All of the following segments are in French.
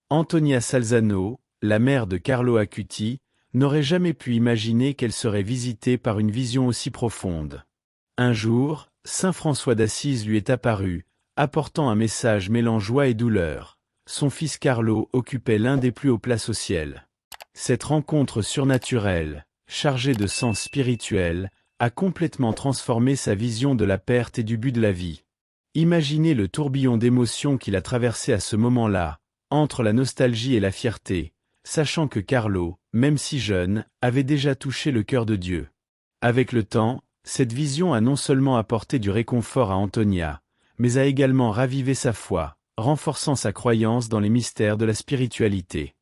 Antonia Salzano, la mère de Carlo Acuti, n'aurait jamais pu imaginer qu'elle serait visitée par une vision aussi profonde. Un jour, saint François d'Assise lui est apparu, apportant un message mêlant joie et douleur. Son fils Carlo occupait l'un des plus hauts places au ciel. Cette rencontre surnaturelle, chargée de sens spirituel, a complètement transformé sa vision de la perte et du but de la vie. Imaginez le tourbillon d'émotions qu'il a traversé à ce moment-là, entre la nostalgie et la fierté, sachant que Carlo, même si jeune, avait déjà touché le cœur de Dieu. Avec le temps, cette vision a non seulement apporté du réconfort à Antonia, mais a également ravivé sa foi, renforçant sa croyance dans les mystères de la spiritualité.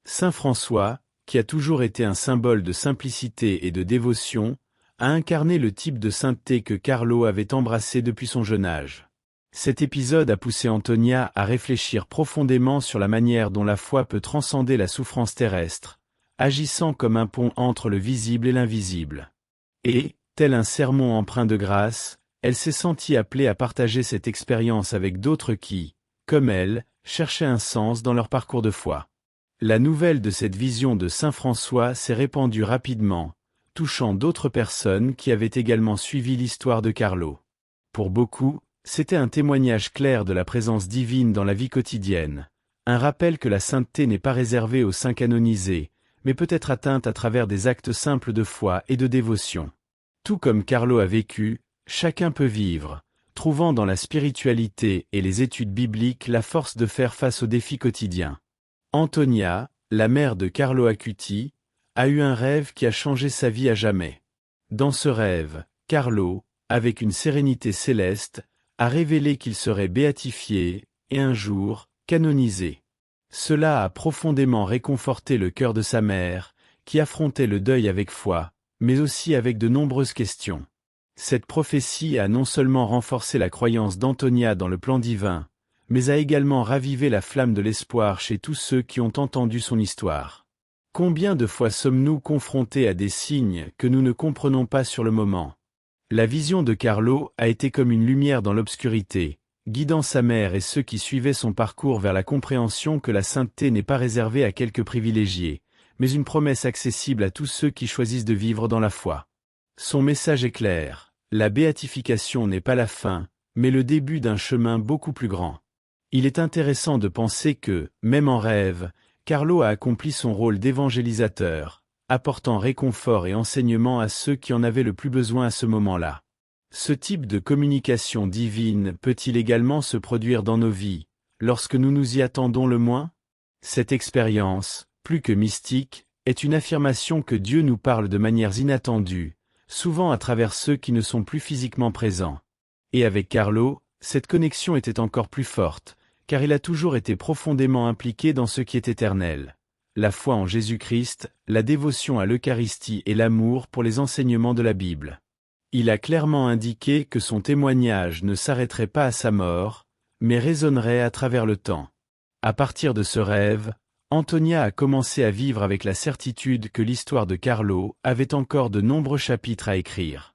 Saint François, qui a toujours été un symbole de simplicité et de dévotion, a incarné le type de sainteté que Carlo avait embrassé depuis son jeune âge. Cet épisode a poussé Antonia à réfléchir profondément sur la manière dont la foi peut transcender la souffrance terrestre, agissant comme un pont entre le visible et l'invisible. Et, tel un sermon empreint de grâce, elle s'est sentie appelée à partager cette expérience avec d'autres qui, comme elle, cherchaient un sens dans leur parcours de foi. La nouvelle de cette vision de saint François s'est répandue rapidement, touchant d'autres personnes qui avaient également suivi l'histoire de Carlo. Pour beaucoup, c'était un témoignage clair de la présence divine dans la vie quotidienne, un rappel que la sainteté n'est pas réservée aux saints canonisés, mais peut être atteinte à travers des actes simples de foi et de dévotion. Tout comme Carlo a vécu, chacun peut vivre, trouvant dans la spiritualité et les études bibliques la force de faire face aux défis quotidiens. Antonia, la mère de Carlo Acuti, a eu un rêve qui a changé sa vie à jamais. Dans ce rêve, Carlo, avec une sérénité céleste, a révélé qu'il serait béatifié, et un jour, canonisé. Cela a profondément réconforté le cœur de sa mère, qui affrontait le deuil avec foi, mais aussi avec de nombreuses questions. Cette prophétie a non seulement renforcé la croyance d'Antonia dans le plan divin, mais a également ravivé la flamme de l'espoir chez tous ceux qui ont entendu son histoire. Combien de fois sommes-nous confrontés à des signes que nous ne comprenons pas sur le moment? La vision de Carlo a été comme une lumière dans l'obscurité, guidant sa mère et ceux qui suivaient son parcours vers la compréhension que la sainteté n'est pas réservée à quelques privilégiés, mais une promesse accessible à tous ceux qui choisissent de vivre dans la foi. Son message est clair, la béatification n'est pas la fin, mais le début d'un chemin beaucoup plus grand. Il est intéressant de penser que, même en rêve, Carlo a accompli son rôle d'évangélisateur, apportant réconfort et enseignement à ceux qui en avaient le plus besoin à ce moment-là. Ce type de communication divine peut-il également se produire dans nos vies, lorsque nous nous y attendons le moins? Cette expérience, plus que mystique, est une affirmation que Dieu nous parle de manières inattendues, souvent à travers ceux qui ne sont plus physiquement présents. Et avec Carlo, cette connexion était encore plus forte, car il a toujours été profondément impliqué dans ce qui est éternel. La foi en Jésus-Christ, la dévotion à l'Eucharistie et l'amour pour les enseignements de la Bible. Il a clairement indiqué que son témoignage ne s'arrêterait pas à sa mort, mais résonnerait à travers le temps. À partir de ce rêve, Antonia a commencé à vivre avec la certitude que l'histoire de Carlo avait encore de nombreux chapitres à écrire.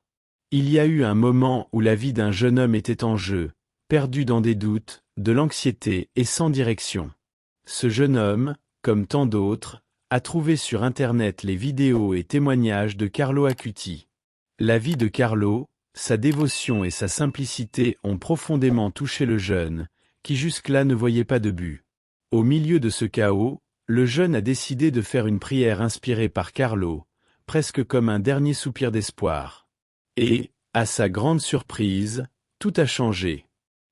Il y a eu un moment où la vie d'un jeune homme était en jeu, perdu dans des doutes, de l'anxiété et sans direction. Ce jeune homme, comme tant d'autres, a trouvé sur Internet les vidéos et témoignages de Carlo Acuti. La vie de Carlo, sa dévotion et sa simplicité ont profondément touché le jeune, qui jusque-là ne voyait pas de but. Au milieu de ce chaos, le jeune a décidé de faire une prière inspirée par Carlo, presque comme un dernier soupir d'espoir. Et, à sa grande surprise, tout a changé.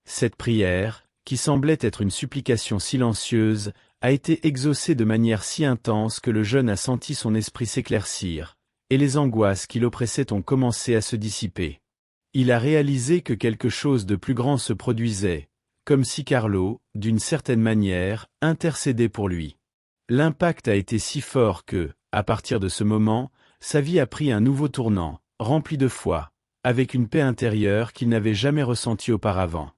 Cette prière, qui semblait être une supplication silencieuse, a été exaucée de manière si intense que le jeune a senti son esprit s'éclaircir, et les angoisses qui l'oppressaient ont commencé à se dissiper. Il a réalisé que quelque chose de plus grand se produisait, comme si Carlo, d'une certaine manière, intercédait pour lui. L'impact a été si fort que, à partir de ce moment, sa vie a pris un nouveau tournant, rempli de foi, avec une paix intérieure qu'il n'avait jamais ressentie auparavant.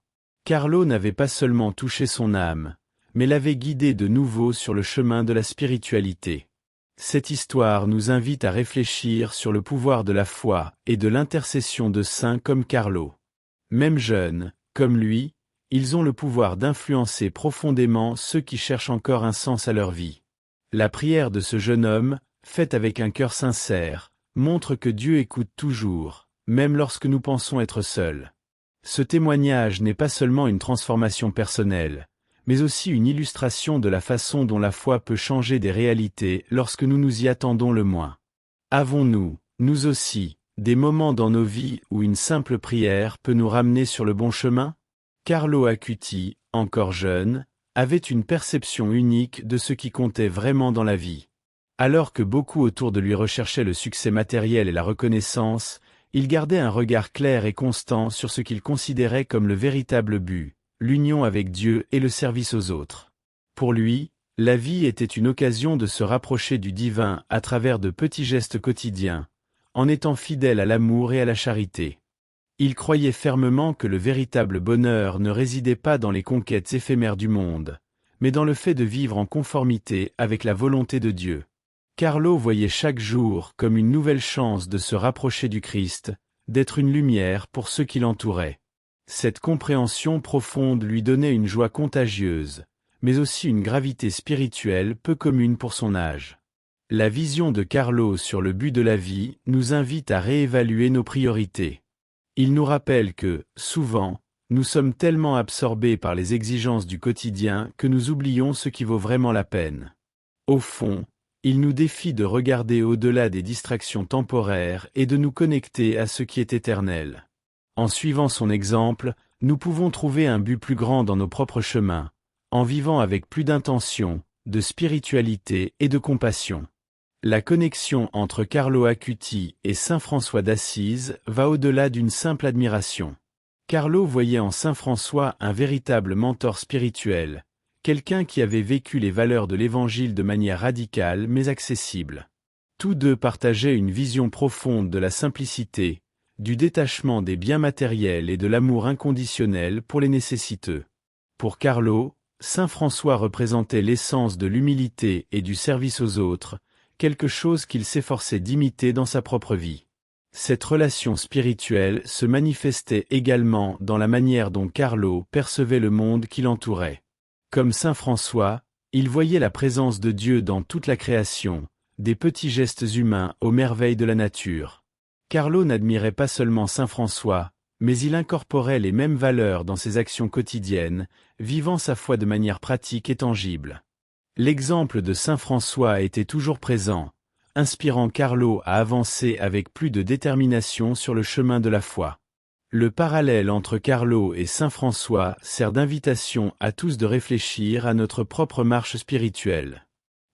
Carlo n'avait pas seulement touché son âme, mais l'avait guidé de nouveau sur le chemin de la spiritualité. Cette histoire nous invite à réfléchir sur le pouvoir de la foi et de l'intercession de saints comme Carlo. Même jeune, comme lui, ils ont le pouvoir d'influencer profondément ceux qui cherchent encore un sens à leur vie. La prière de ce jeune homme, faite avec un cœur sincère, montre que Dieu écoute toujours, même lorsque nous pensons être seuls. Ce témoignage n'est pas seulement une transformation personnelle, mais aussi une illustration de la façon dont la foi peut changer des réalités lorsque nous nous y attendons le moins. Avons-nous, nous aussi, des moments dans nos vies où une simple prière peut nous ramener sur le bon chemin? Carlo Acuti, encore jeune, avait une perception unique de ce qui comptait vraiment dans la vie. Alors que beaucoup autour de lui recherchaient le succès matériel et la reconnaissance, il gardait un regard clair et constant sur ce qu'il considérait comme le véritable but, l'union avec Dieu et le service aux autres. Pour lui, la vie était une occasion de se rapprocher du divin à travers de petits gestes quotidiens, en étant fidèle à l'amour et à la charité. Il croyait fermement que le véritable bonheur ne résidait pas dans les conquêtes éphémères du monde, mais dans le fait de vivre en conformité avec la volonté de Dieu. Carlo voyait chaque jour comme une nouvelle chance de se rapprocher du Christ, d'être une lumière pour ceux qui l'entouraient. Cette compréhension profonde lui donnait une joie contagieuse, mais aussi une gravité spirituelle peu commune pour son âge. La vision de Carlo sur le but de la vie nous invite à réévaluer nos priorités. Il nous rappelle que, souvent, nous sommes tellement absorbés par les exigences du quotidien que nous oublions ce qui vaut vraiment la peine. Au fond, il nous défie de regarder au-delà des distractions temporaires et de nous connecter à ce qui est éternel. En suivant son exemple, nous pouvons trouver un but plus grand dans nos propres chemins, en vivant avec plus d'intention, de spiritualité et de compassion. La connexion entre Carlo Acuti et saint François d'Assise va au-delà d'une simple admiration. Carlo voyait en saint François un véritable mentor spirituel, quelqu'un qui avait vécu les valeurs de l'Évangile de manière radicale mais accessible. Tous deux partageaient une vision profonde de la simplicité, du détachement des biens matériels et de l'amour inconditionnel pour les nécessiteux. Pour Carlo, saint François représentait l'essence de l'humilité et du service aux autres, quelque chose qu'il s'efforçait d'imiter dans sa propre vie. Cette relation spirituelle se manifestait également dans la manière dont Carlo percevait le monde qui l'entourait. Comme saint François, il voyait la présence de Dieu dans toute la création, des petits gestes humains aux merveilles de la nature. Carlo n'admirait pas seulement saint François, mais il incorporait les mêmes valeurs dans ses actions quotidiennes, vivant sa foi de manière pratique et tangible. L'exemple de saint François était toujours présent, inspirant Carlo à avancer avec plus de détermination sur le chemin de la foi. Le parallèle entre Carlo et saint François sert d'invitation à tous de réfléchir à notre propre marche spirituelle.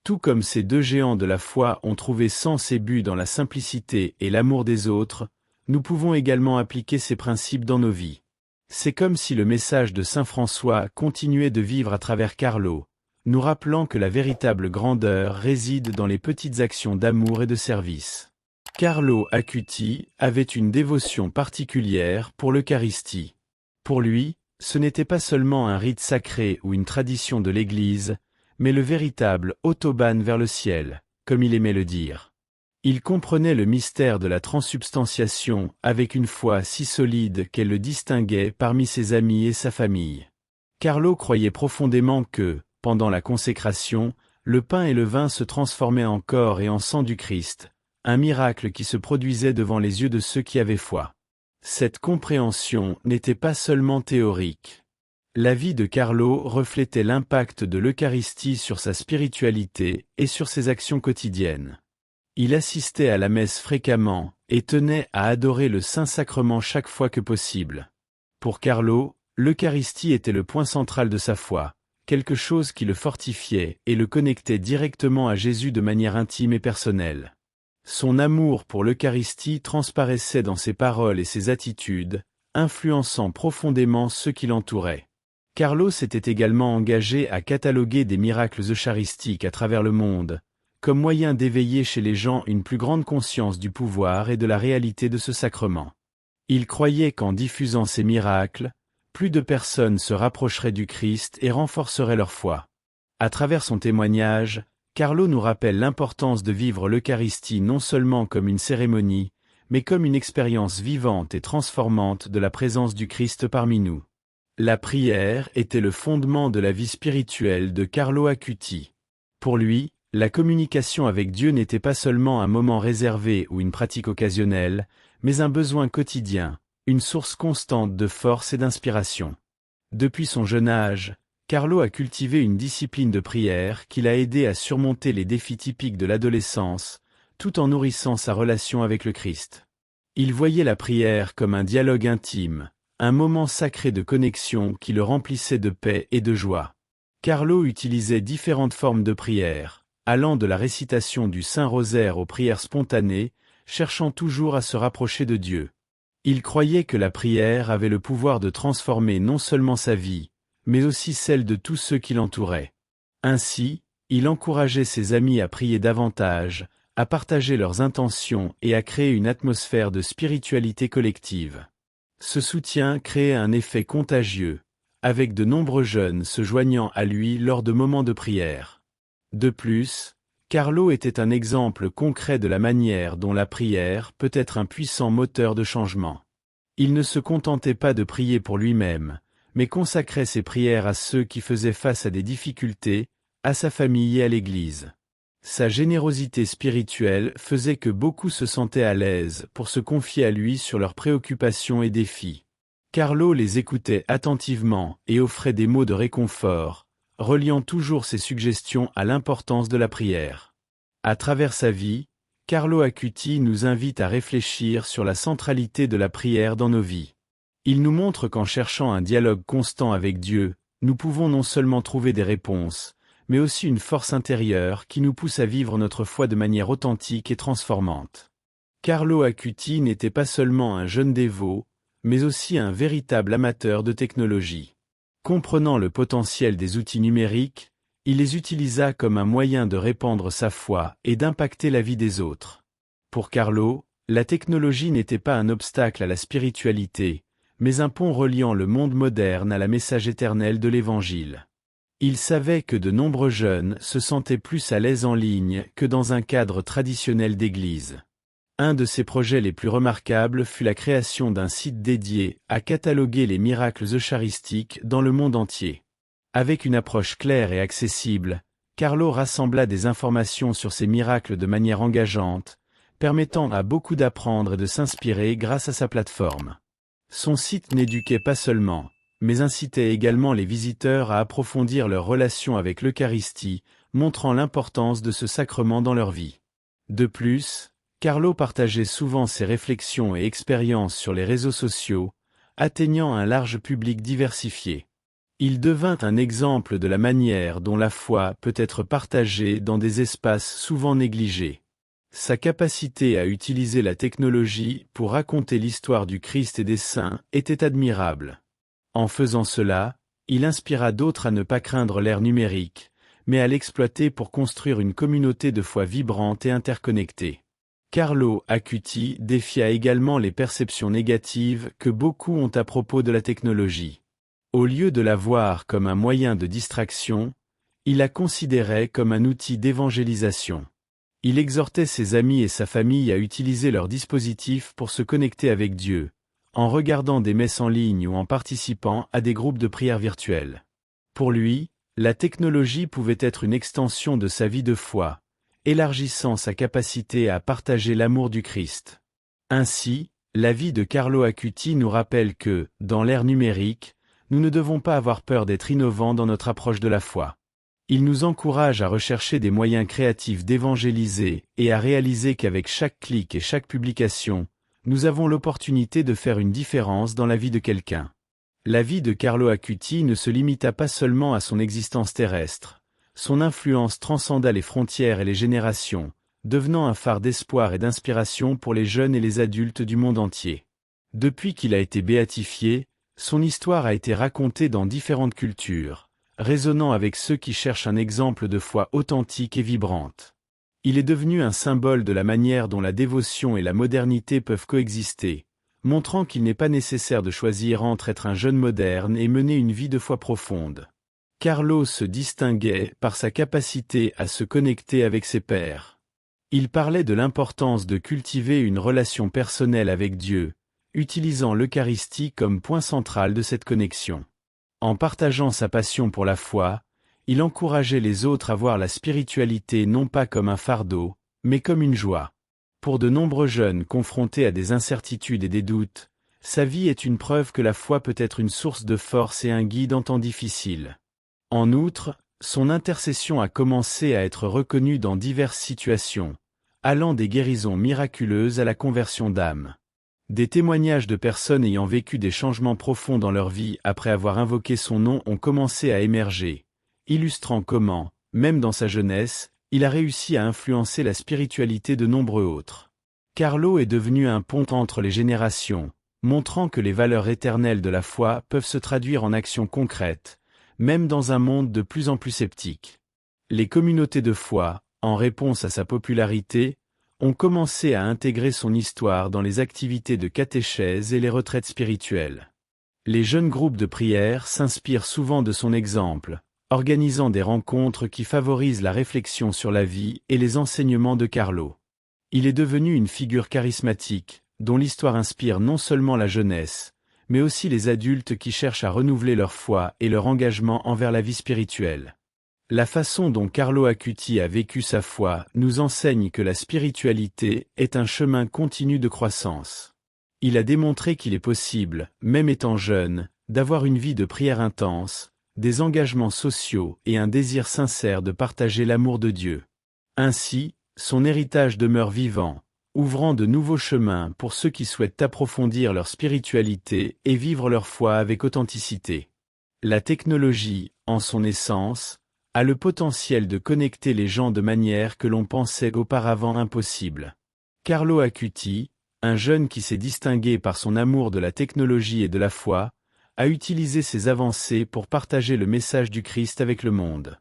Tout comme ces deux géants de la foi ont trouvé sens et but dans la simplicité et l'amour des autres, nous pouvons également appliquer ces principes dans nos vies. C'est comme si le message de saint François continuait de vivre à travers Carlo, nous rappelant que la véritable grandeur réside dans les petites actions d'amour et de service. Carlo Acuti avait une dévotion particulière pour l'Eucharistie. Pour lui, ce n'était pas seulement un rite sacré ou une tradition de l'Église, mais le véritable autobahn vers le ciel, comme il aimait le dire. Il comprenait le mystère de la transsubstantiation avec une foi si solide qu'elle le distinguait parmi ses amis et sa famille. Carlo croyait profondément que, pendant la consécration, le pain et le vin se transformaient en corps et en sang du Christ, un miracle qui se produisait devant les yeux de ceux qui avaient foi. Cette compréhension n'était pas seulement théorique. La vie de Carlo reflétait l'impact de l'Eucharistie sur sa spiritualité et sur ses actions quotidiennes. Il assistait à la messe fréquemment et tenait à adorer le Saint-Sacrement chaque fois que possible. Pour Carlo, l'Eucharistie était le point central de sa foi, quelque chose qui le fortifiait et le connectait directement à Jésus de manière intime et personnelle. Son amour pour l'Eucharistie transparaissait dans ses paroles et ses attitudes, influençant profondément ceux qui l'entouraient. Carlo s'était également engagé à cataloguer des miracles eucharistiques à travers le monde, comme moyen d'éveiller chez les gens une plus grande conscience du pouvoir et de la réalité de ce sacrement. Il croyait qu'en diffusant ces miracles, plus de personnes se rapprocheraient du Christ et renforceraient leur foi. À travers son témoignage, Carlo nous rappelle l'importance de vivre l'Eucharistie non seulement comme une cérémonie, mais comme une expérience vivante et transformante de la présence du Christ parmi nous. La prière était le fondement de la vie spirituelle de Carlo Acuti. Pour lui, la communication avec Dieu n'était pas seulement un moment réservé ou une pratique occasionnelle, mais un besoin quotidien, une source constante de force et d'inspiration. Depuis son jeune âge, Carlo a cultivé une discipline de prière qui l'a aidé à surmonter les défis typiques de l'adolescence, tout en nourrissant sa relation avec le Christ. Il voyait la prière comme un dialogue intime, un moment sacré de connexion qui le remplissait de paix et de joie. Carlo utilisait différentes formes de prière, allant de la récitation du Saint-Rosaire aux prières spontanées, cherchant toujours à se rapprocher de Dieu. Il croyait que la prière avait le pouvoir de transformer non seulement sa vie, mais aussi celle de tous ceux qui l'entouraient. Ainsi, il encourageait ses amis à prier davantage, à partager leurs intentions et à créer une atmosphère de spiritualité collective. Ce soutien créait un effet contagieux, avec de nombreux jeunes se joignant à lui lors de moments de prière. De plus, Carlo était un exemple concret de la manière dont la prière peut être un puissant moteur de changement. Il ne se contentait pas de prier pour lui-même, mais consacrait ses prières à ceux qui faisaient face à des difficultés, à sa famille et à l'Église. Sa générosité spirituelle faisait que beaucoup se sentaient à l'aise pour se confier à lui sur leurs préoccupations et défis. Carlo les écoutait attentivement et offrait des mots de réconfort, reliant toujours ses suggestions à l'importance de la prière. À travers sa vie, Carlo Acuti nous invite à réfléchir sur la centralité de la prière dans nos vies. Il nous montre qu'en cherchant un dialogue constant avec Dieu, nous pouvons non seulement trouver des réponses, mais aussi une force intérieure qui nous pousse à vivre notre foi de manière authentique et transformante. Carlo Acuti n'était pas seulement un jeune dévot, mais aussi un véritable amateur de technologie. Comprenant le potentiel des outils numériques, il les utilisa comme un moyen de répandre sa foi et d'impacter la vie des autres. Pour Carlo, la technologie n'était pas un obstacle à la spiritualité, mais un pont reliant le monde moderne à la message éternel de l'Évangile. Il savait que de nombreux jeunes se sentaient plus à l'aise en ligne que dans un cadre traditionnel d'église. Un de ses projets les plus remarquables fut la création d'un site dédié à cataloguer les miracles eucharistiques dans le monde entier. Avec une approche claire et accessible, Carlo rassembla des informations sur ces miracles de manière engageante, permettant à beaucoup d'apprendre et de s'inspirer grâce à sa plateforme. Son site n'éduquait pas seulement, mais incitait également les visiteurs à approfondir leur relation avec l'Eucharistie, montrant l'importance de ce sacrement dans leur vie. De plus, Carlo partageait souvent ses réflexions et expériences sur les réseaux sociaux, atteignant un large public diversifié. Il devint un exemple de la manière dont la foi peut être partagée dans des espaces souvent négligés. Sa capacité à utiliser la technologie pour raconter l'histoire du Christ et des saints était admirable. En faisant cela, il inspira d'autres à ne pas craindre l'ère numérique, mais à l'exploiter pour construire une communauté de foi vibrante et interconnectée. Carlo Acuti défia également les perceptions négatives que beaucoup ont à propos de la technologie. Au lieu de la voir comme un moyen de distraction, il la considérait comme un outil d'évangélisation. Il exhortait ses amis et sa famille à utiliser leurs dispositifs pour se connecter avec Dieu, en regardant des messes en ligne ou en participant à des groupes de prière virtuels. Pour lui, la technologie pouvait être une extension de sa vie de foi, élargissant sa capacité à partager l'amour du Christ. Ainsi, la vie de Carlo Acuti nous rappelle que, dans l'ère numérique, nous ne devons pas avoir peur d'être innovants dans notre approche de la foi. Il nous encourage à rechercher des moyens créatifs d'évangéliser et à réaliser qu'avec chaque clic et chaque publication, nous avons l'opportunité de faire une différence dans la vie de quelqu'un. La vie de Carlo Acuti ne se limita pas seulement à son existence terrestre. Son influence transcenda les frontières et les générations, devenant un phare d'espoir et d'inspiration pour les jeunes et les adultes du monde entier. Depuis qu'il a été béatifié, son histoire a été racontée dans différentes cultures, résonnant avec ceux qui cherchent un exemple de foi authentique et vibrante. Il est devenu un symbole de la manière dont la dévotion et la modernité peuvent coexister, montrant qu'il n'est pas nécessaire de choisir entre être un jeune moderne et mener une vie de foi profonde. Carlo se distinguait par sa capacité à se connecter avec ses pairs. Il parlait de l'importance de cultiver une relation personnelle avec Dieu, utilisant l'Eucharistie comme point central de cette connexion. En partageant sa passion pour la foi, il encourageait les autres à voir la spiritualité non pas comme un fardeau, mais comme une joie. Pour de nombreux jeunes confrontés à des incertitudes et des doutes, sa vie est une preuve que la foi peut être une source de force et un guide en temps difficiles. En outre, son intercession a commencé à être reconnue dans diverses situations, allant des guérisons miraculeuses à la conversion d'âmes. Des témoignages de personnes ayant vécu des changements profonds dans leur vie après avoir invoqué son nom ont commencé à émerger, illustrant comment, même dans sa jeunesse, il a réussi à influencer la spiritualité de nombreux autres. Carlo est devenu un pont entre les générations, montrant que les valeurs éternelles de la foi peuvent se traduire en actions concrètes, même dans un monde de plus en plus sceptique. Les communautés de foi, en réponse à sa popularité, ont commencé à intégrer son histoire dans les activités de catéchèse et les retraites spirituelles. Les jeunes groupes de prière s'inspirent souvent de son exemple, organisant des rencontres qui favorisent la réflexion sur la vie et les enseignements de Carlo. Il est devenu une figure charismatique, dont l'histoire inspire non seulement la jeunesse, mais aussi les adultes qui cherchent à renouveler leur foi et leur engagement envers la vie spirituelle. La façon dont Carlo Acuti a vécu sa foi nous enseigne que la spiritualité est un chemin continu de croissance. Il a démontré qu'il est possible, même étant jeune, d'avoir une vie de prière intense, des engagements sociaux et un désir sincère de partager l'amour de Dieu. Ainsi, son héritage demeure vivant, ouvrant de nouveaux chemins pour ceux qui souhaitent approfondir leur spiritualité et vivre leur foi avec authenticité. La technologie, en son essence, a le potentiel de connecter les gens de manière que l'on pensait auparavant impossible. Carlo Acuti, un jeune qui s'est distingué par son amour de la technologie et de la foi, a utilisé ces avancées pour partager le message du Christ avec le monde.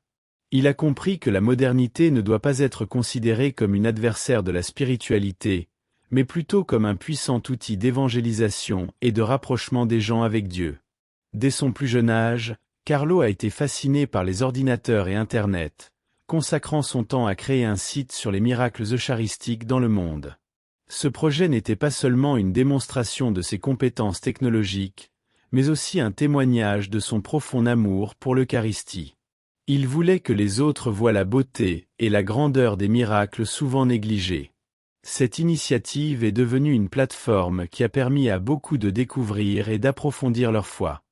Il a compris que la modernité ne doit pas être considérée comme une adversaire de la spiritualité, mais plutôt comme un puissant outil d'évangélisation et de rapprochement des gens avec Dieu. Dès son plus jeune âge, Carlo a été fasciné par les ordinateurs et Internet, consacrant son temps à créer un site sur les miracles eucharistiques dans le monde. Ce projet n'était pas seulement une démonstration de ses compétences technologiques, mais aussi un témoignage de son profond amour pour l'Eucharistie. Il voulait que les autres voient la beauté et la grandeur des miracles souvent négligés. Cette initiative est devenue une plateforme qui a permis à beaucoup de découvrir et d'approfondir leur foi.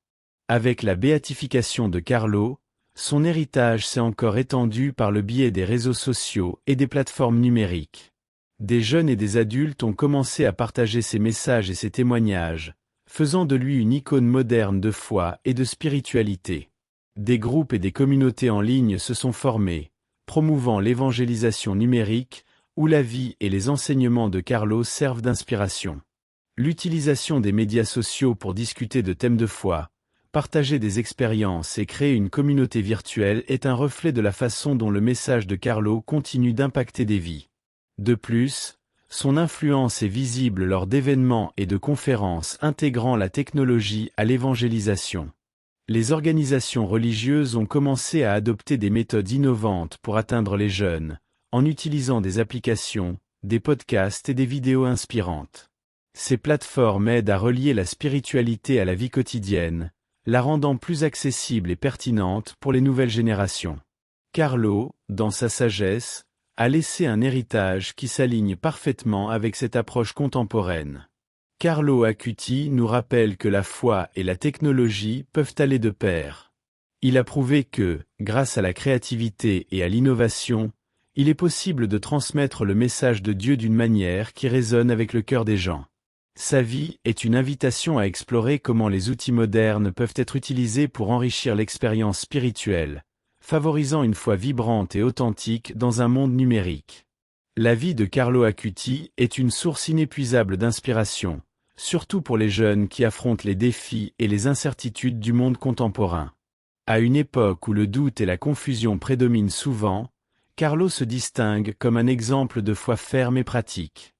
Avec la béatification de Carlo, son héritage s'est encore étendu par le biais des réseaux sociaux et des plateformes numériques. Des jeunes et des adultes ont commencé à partager ses messages et ses témoignages, faisant de lui une icône moderne de foi et de spiritualité. Des groupes et des communautés en ligne se sont formés, promouvant l'évangélisation numérique, où la vie et les enseignements de Carlo servent d'inspiration. L'utilisation des médias sociaux pour discuter de thèmes de foi, partager des expériences et créer une communauté virtuelle est un reflet de la façon dont le message de Carlo continue d'impacter des vies. De plus, son influence est visible lors d'événements et de conférences intégrant la technologie à l'évangélisation. Les organisations religieuses ont commencé à adopter des méthodes innovantes pour atteindre les jeunes, en utilisant des applications, des podcasts et des vidéos inspirantes. Ces plateformes aident à relier la spiritualité à la vie quotidienne, la rendant plus accessible et pertinente pour les nouvelles générations. Carlo, dans sa sagesse, a laissé un héritage qui s'aligne parfaitement avec cette approche contemporaine. Carlo Acuti nous rappelle que la foi et la technologie peuvent aller de pair. Il a prouvé que, grâce à la créativité et à l'innovation, il est possible de transmettre le message de Dieu d'une manière qui résonne avec le cœur des gens. Sa vie est une invitation à explorer comment les outils modernes peuvent être utilisés pour enrichir l'expérience spirituelle, favorisant une foi vibrante et authentique dans un monde numérique. La vie de Carlo Acuti est une source inépuisable d'inspiration, surtout pour les jeunes qui affrontent les défis et les incertitudes du monde contemporain. À une époque où le doute et la confusion prédominent souvent, Carlo se distingue comme un exemple de foi ferme et pratique.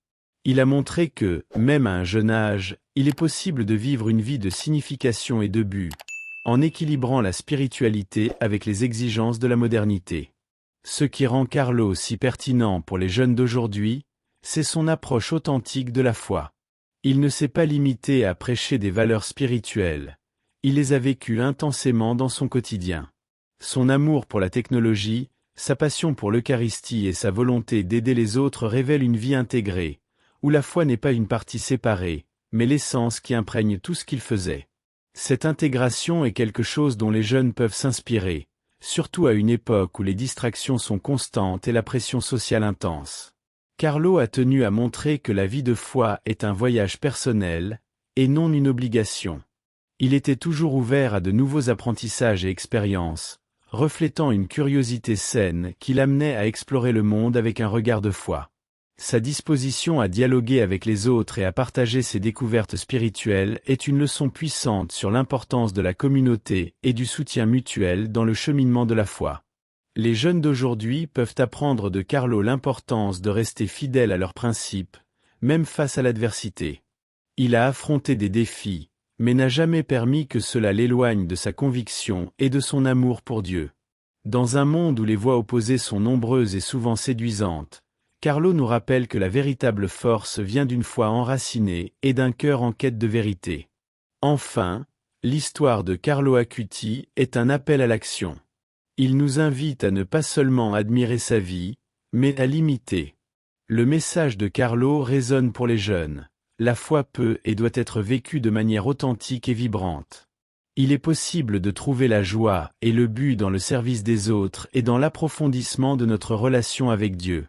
Il a montré que, même à un jeune âge, il est possible de vivre une vie de signification et de but, en équilibrant la spiritualité avec les exigences de la modernité. Ce qui rend Carlo si pertinent pour les jeunes d'aujourd'hui, c'est son approche authentique de la foi. Il ne s'est pas limité à prêcher des valeurs spirituelles. Il les a vécues intensément dans son quotidien. Son amour pour la technologie, sa passion pour l'Eucharistie et sa volonté d'aider les autres révèlent une vie intégrée, où la foi n'est pas une partie séparée, mais l'essence qui imprègne tout ce qu'il faisait. Cette intégration est quelque chose dont les jeunes peuvent s'inspirer, surtout à une époque où les distractions sont constantes et la pression sociale intense. Carlo a tenu à montrer que la vie de foi est un voyage personnel, et non une obligation. Il était toujours ouvert à de nouveaux apprentissages et expériences, reflétant une curiosité saine qui l'amenait à explorer le monde avec un regard de foi. Sa disposition à dialoguer avec les autres et à partager ses découvertes spirituelles est une leçon puissante sur l'importance de la communauté et du soutien mutuel dans le cheminement de la foi. Les jeunes d'aujourd'hui peuvent apprendre de Carlo l'importance de rester fidèles à leurs principes, même face à l'adversité. Il a affronté des défis, mais n'a jamais permis que cela l'éloigne de sa conviction et de son amour pour Dieu. Dans un monde où les voix opposées sont nombreuses et souvent séduisantes, Carlo nous rappelle que la véritable force vient d'une foi enracinée et d'un cœur en quête de vérité. Enfin, l'histoire de Carlo Acuti est un appel à l'action. Il nous invite à ne pas seulement admirer sa vie, mais à l'imiter. Le message de Carlo résonne pour les jeunes. La foi peut et doit être vécue de manière authentique et vibrante. Il est possible de trouver la joie et le but dans le service des autres et dans l'approfondissement de notre relation avec Dieu.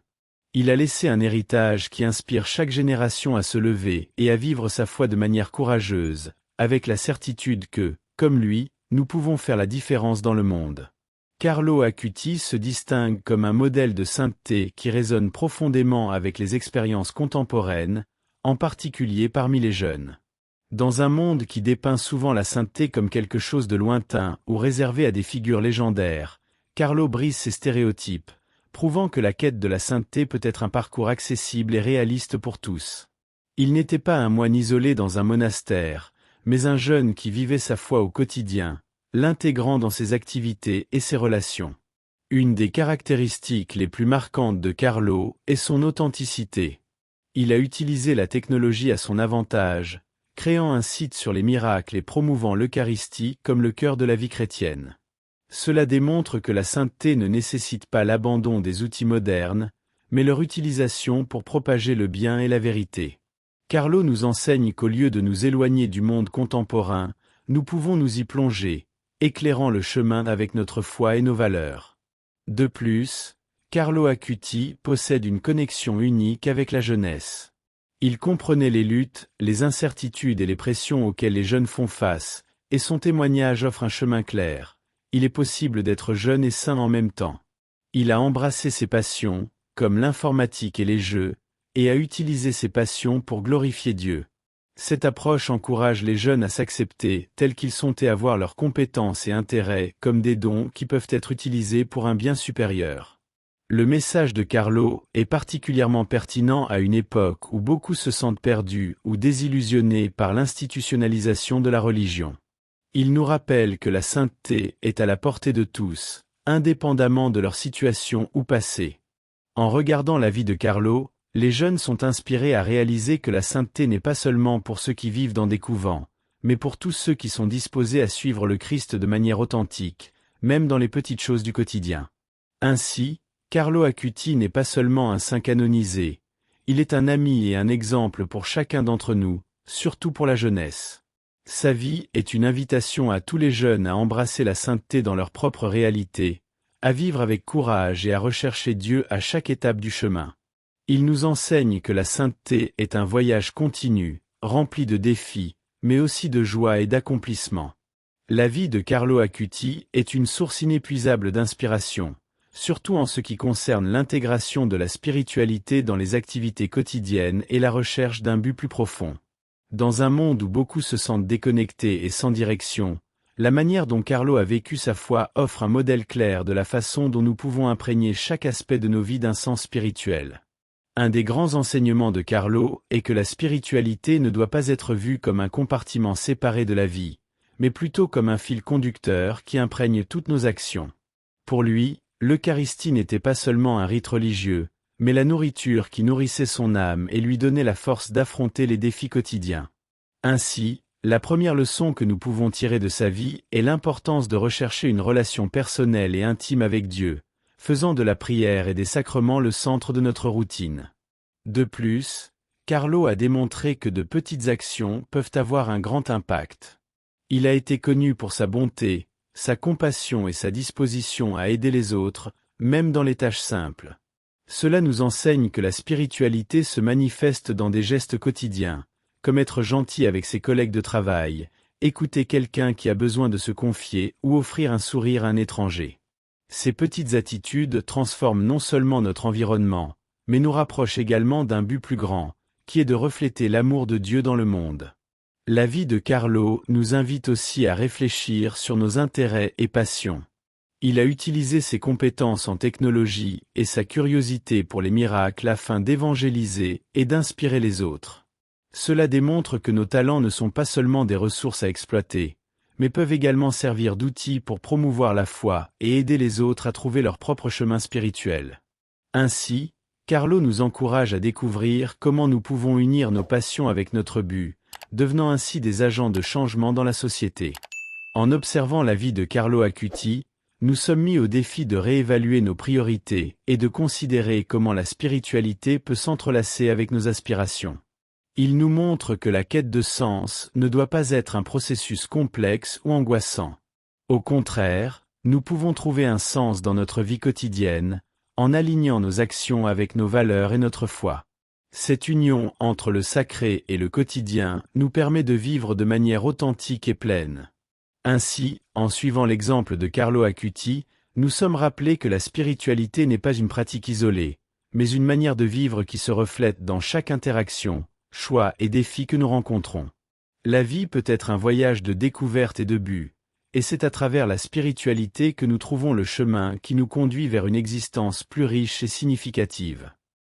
Il a laissé un héritage qui inspire chaque génération à se lever et à vivre sa foi de manière courageuse, avec la certitude que, comme lui, nous pouvons faire la différence dans le monde. Carlo Acuti se distingue comme un modèle de sainteté qui résonne profondément avec les expériences contemporaines, en particulier parmi les jeunes. Dans un monde qui dépeint souvent la sainteté comme quelque chose de lointain ou réservé à des figures légendaires, Carlo brise ces stéréotypes, prouvant que la quête de la sainteté peut être un parcours accessible et réaliste pour tous. Il n'était pas un moine isolé dans un monastère, mais un jeune qui vivait sa foi au quotidien, l'intégrant dans ses activités et ses relations. Une des caractéristiques les plus marquantes de Carlo est son authenticité. Il a utilisé la technologie à son avantage, créant un site sur les miracles et promouvant l'Eucharistie comme le cœur de la vie chrétienne. Cela démontre que la sainteté ne nécessite pas l'abandon des outils modernes, mais leur utilisation pour propager le bien et la vérité. Carlo nous enseigne qu'au lieu de nous éloigner du monde contemporain, nous pouvons nous y plonger, éclairant le chemin avec notre foi et nos valeurs. De plus, Carlo Acuti possède une connexion unique avec la jeunesse. Il comprenait les luttes, les incertitudes et les pressions auxquelles les jeunes font face, et son témoignage offre un chemin clair. Il est possible d'être jeune et saint en même temps. Il a embrassé ses passions, comme l'informatique et les jeux, et a utilisé ses passions pour glorifier Dieu. Cette approche encourage les jeunes à s'accepter tels qu'ils sont et à voir leurs compétences et intérêts comme des dons qui peuvent être utilisés pour un bien supérieur. Le message de Carlo est particulièrement pertinent à une époque où beaucoup se sentent perdus ou désillusionnés par l'institutionnalisation de la religion. Il nous rappelle que la sainteté est à la portée de tous, indépendamment de leur situation ou passé. En regardant la vie de Carlo, les jeunes sont inspirés à réaliser que la sainteté n'est pas seulement pour ceux qui vivent dans des couvents, mais pour tous ceux qui sont disposés à suivre le Christ de manière authentique, même dans les petites choses du quotidien. Ainsi, Carlo Acuti n'est pas seulement un saint canonisé, il est un ami et un exemple pour chacun d'entre nous, surtout pour la jeunesse. Sa vie est une invitation à tous les jeunes à embrasser la sainteté dans leur propre réalité, à vivre avec courage et à rechercher Dieu à chaque étape du chemin. Il nous enseigne que la sainteté est un voyage continu, rempli de défis, mais aussi de joie et d'accomplissement. La vie de Carlo Acuti est une source inépuisable d'inspiration, surtout en ce qui concerne l'intégration de la spiritualité dans les activités quotidiennes et la recherche d'un but plus profond. Dans un monde où beaucoup se sentent déconnectés et sans direction, la manière dont Carlo a vécu sa foi offre un modèle clair de la façon dont nous pouvons imprégner chaque aspect de nos vies d'un sens spirituel. Un des grands enseignements de Carlo est que la spiritualité ne doit pas être vue comme un compartiment séparé de la vie, mais plutôt comme un fil conducteur qui imprègne toutes nos actions. Pour lui, l'Eucharistie n'était pas seulement un rite religieux, mais la nourriture qui nourrissait son âme et lui donnait la force d'affronter les défis quotidiens. Ainsi, La première leçon que nous pouvons tirer de sa vie est l'importance de rechercher une relation personnelle et intime avec Dieu, faisant de la prière et des sacrements le centre de notre routine. De plus, Carlo a démontré que de petites actions peuvent avoir un grand impact. Il a été connu pour sa bonté, sa compassion et sa disposition à aider les autres, même dans les tâches simples. Cela nous enseigne que la spiritualité se manifeste dans des gestes quotidiens, comme être gentil avec ses collègues de travail, écouter quelqu'un qui a besoin de se confier ou offrir un sourire à un étranger. Ces petites attitudes transforment non seulement notre environnement, mais nous rapprochent également d'un but plus grand, qui est de refléter l'amour de Dieu dans le monde. La vie de Carlo nous invite aussi à réfléchir sur nos intérêts et passions. Il a utilisé ses compétences en technologie et sa curiosité pour les miracles afin d'évangéliser et d'inspirer les autres. Cela démontre que nos talents ne sont pas seulement des ressources à exploiter, mais peuvent également servir d'outils pour promouvoir la foi et aider les autres à trouver leur propre chemin spirituel. Ainsi, Carlo nous encourage à découvrir comment nous pouvons unir nos passions avec notre but, devenant ainsi des agents de changement dans la société. En observant la vie de Carlo Acuti, nous sommes mis au défi de réévaluer nos priorités et de considérer comment la spiritualité peut s'entrelacer avec nos aspirations. Il nous montre que la quête de sens ne doit pas être un processus complexe ou angoissant. Au contraire, nous pouvons trouver un sens dans notre vie quotidienne, en alignant nos actions avec nos valeurs et notre foi. Cette union entre le sacré et le quotidien nous permet de vivre de manière authentique et pleine. Ainsi, en suivant l'exemple de Carlo Acuti, nous sommes rappelés que la spiritualité n'est pas une pratique isolée, mais une manière de vivre qui se reflète dans chaque interaction, choix et défi que nous rencontrons. La vie peut être un voyage de découverte et de but, et c'est à travers la spiritualité que nous trouvons le chemin qui nous conduit vers une existence plus riche et significative.